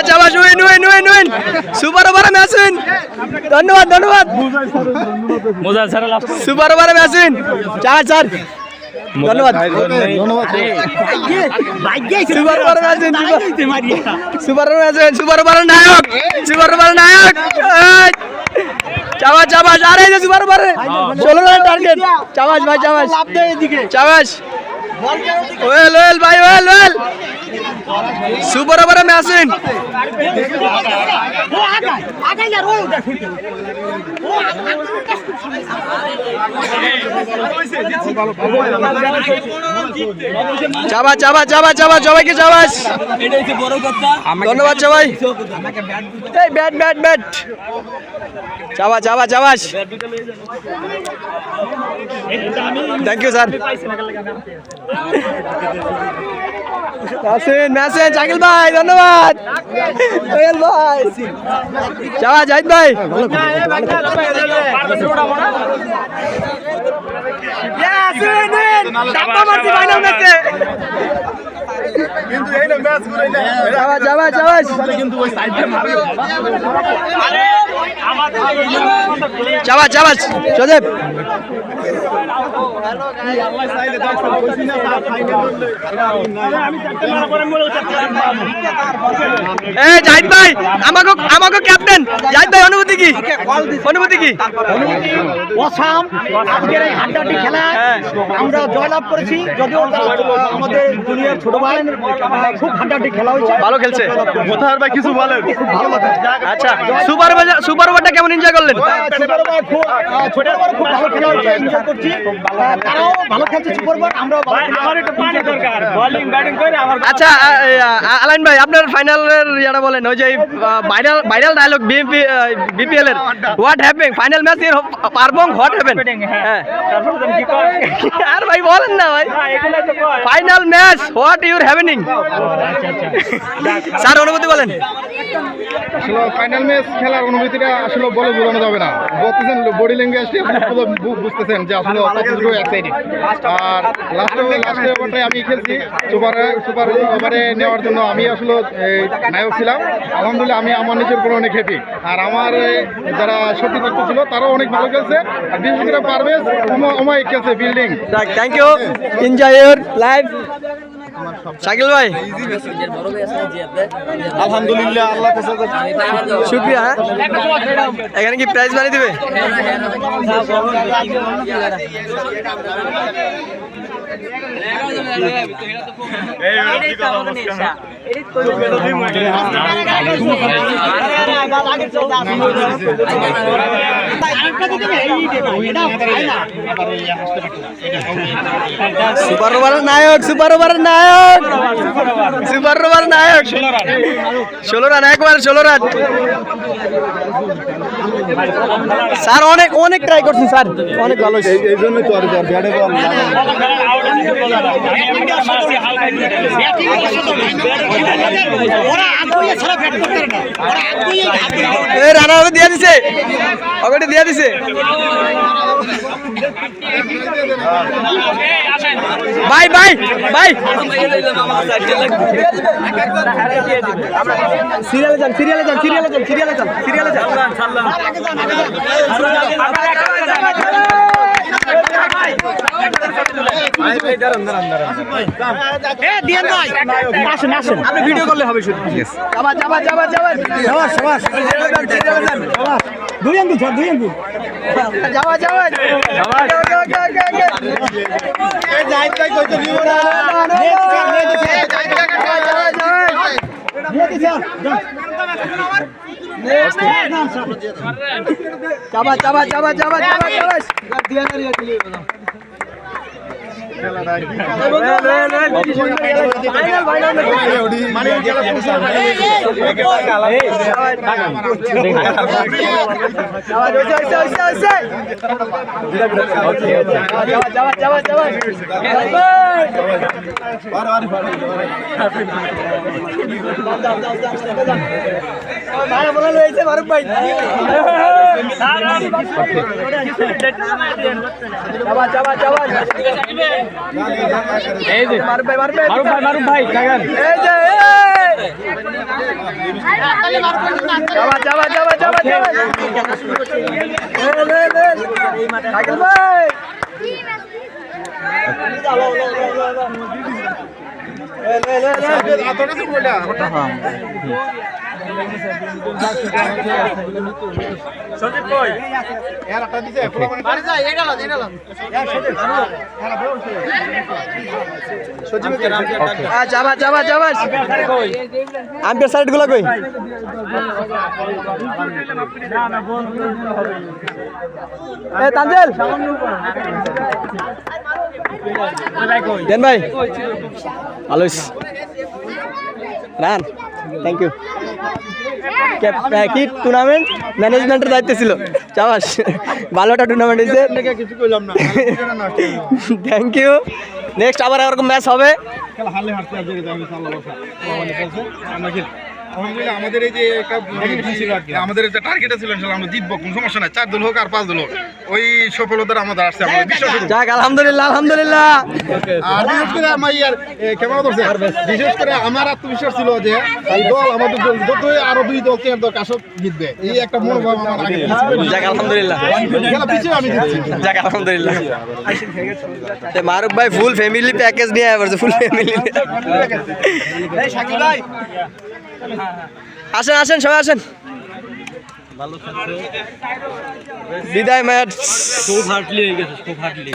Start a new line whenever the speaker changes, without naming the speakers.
চাবাস win win win win super ওভারে match win ধন্যবাদ ধন্যবাদ সুপার ওভারে ম্যাচ উইন চার চার ধন্যবাদ সুপার ওভারে ম্যাচ উইন সুপার ওভারের নায়ক চাবাস চাবাস আরে এই যে সুপার ওভারে 16 রানের টার্গেট চাবাস ভাই চাবাস চাবাস ওয়েল ওয়েল ভাই ওয়েল ওয়েল সুপার ওভারে ম্যাচ উইন চাবাস চাবাস চাবাস চাবাস সবাইকে চাবাস ধন্যবাদ সবাই এই ব্যাট ব্যাট ব্যাট চাবাস চাবাস চাবাস থ্যাংক ইউ স্যার ম্যাসেন জাকিল ভাই ধন্যবাদ সোহেল ভাই চাওয়া জাহিদ ভাই চাবাস চাবাস সদেব জাহিদ ভাই আমাকে ক্যাপ্টেন জাহিদ ভাই অনুভূতি কি
আজকের এই হাড্ডাহাড্ডি খেলায় আমরা জয়লাভ করেছি যদিও আমাদের জুনিয়র ছোট ভাই খুব হাড্ডাহাড্ডি খেলা হয়েছে
ভালো খেলছে
মোতাহার ভাই কিছু বলেন
আচ্ছা সুপার ওভারটা কেমন এনজয় করলেন
ছোট ওভার খুব ভালো খেলা হয়েছে এনজয় করছি তারাও ভালো খেলছে সুপার ওভার আমরাও
আচ্ছা আলাইন ভাই আপনার ফাইনালের ইয়াটা বলেন ওই যে ভাইরাল ডায়লগ বিপিএল এর হোয়াট হ্যাপেনিং ফাইনাল ম্যাচ এর পারবং হোয়াট হ্যাপেন হ্যাঁ আর ভাই বলেন না ভাই final match what your happening sir অনুভূতি বলেন
আসলে ফাইনাল ম্যাচ খেলার অনুভূতিটা আসলে বলে বোঝানো যাবে না বলতেছেন বডি ল্যাঙ্গুয়েজটি বুঝতেছেন যে আসলে কতটুকু এক্সাইটেড আর লাস্টে ওভারটাই আমি খেলছি সুপার ওভারে নেওয়ার জন্য আমি আসলে নায়ক ছিলাম আলহামদুলিল্লাহ আমি আমার নিজের উপর অনেক হ্যাপি আর আমার যারা সতীর্থ ছিল তারাও অনেক ভালো খেলছে আর বিশেষ করে পারভেজ অমায়িক খেলছে building
thank you enjoy your life Shakil ভাই
আলহামদুলিল্লাহ আল্লাহ
শুক্রিয়া এখানে কি প্রাইজ বানিয়ে দিবে সুপার ওভারের নায়ক 16 রান একবার 16 রান স্যার অনেক ট্রাই করছেন স্যার অনেক ভালো
এই জন্যই তো আর ব্যাটে বল
রানা দিয়ে দিছে ভাই সিরিয়ালে যান আপনি ভিডিও করলে হবে শুধু দুই আঙ্গুল যাওয়া মারুফ ভাই মারুফ ভাই শাকিল ভাই যাবা যাবা যাবা আম্পের সাইড গুলা কই এ তানজেল দেন ভাই ভালো রান থ্যাংক ইউ কি টুর্নামেন্ট ম্যানেজমেন্টের দায়িত্ব ছিল চাবাস ভালোটা টুর্নামেন্ট হয়েছে
কিছু কইলাম না
থ্যাংক ইউ নেক্সট আবার এরকম ম্যাচ হবে
হারলে হারতে আসবে আলহামদুলিল্লাহ আমাদের এই যে আমাদের একটা টার্গেট ছিল আমরা জিতবো কোনো সমস্যা নাই 4 দল হোক আর 5 দল হোক ওই সফলতা আমাদের আসছে আমাদের বিশ্বাস
যাক আলহামদুলিল্লাহ আলহামদুলিল্লাহ
আর বিশেষ করে আমার ইয়ার কেমন ধরছে বিশেষ করে আমার আত্মবিশ্বাস ছিল যে এই দল আমাদের দল যতই আরো 2 দল 3 দল কাশব জিতবে এই একটা মনোভাব আমার আগে
যাক আলহামদুলিল্লাহ
খেলা পিছিয়ে আমি জিতছি
যাক আলহামদুলিল্লাহ তে মারুফ ভাই ফুল ফ্যামিলি প্যাকেজ নিয়ে আসছে ফুল ফ্যামিলি এই শাকিল ভাই আসেন আসেন সবাই আসেন বিদায় ম্যাচ
খুব হার্ডলি হয়ে গেছে খুব হার্ডলি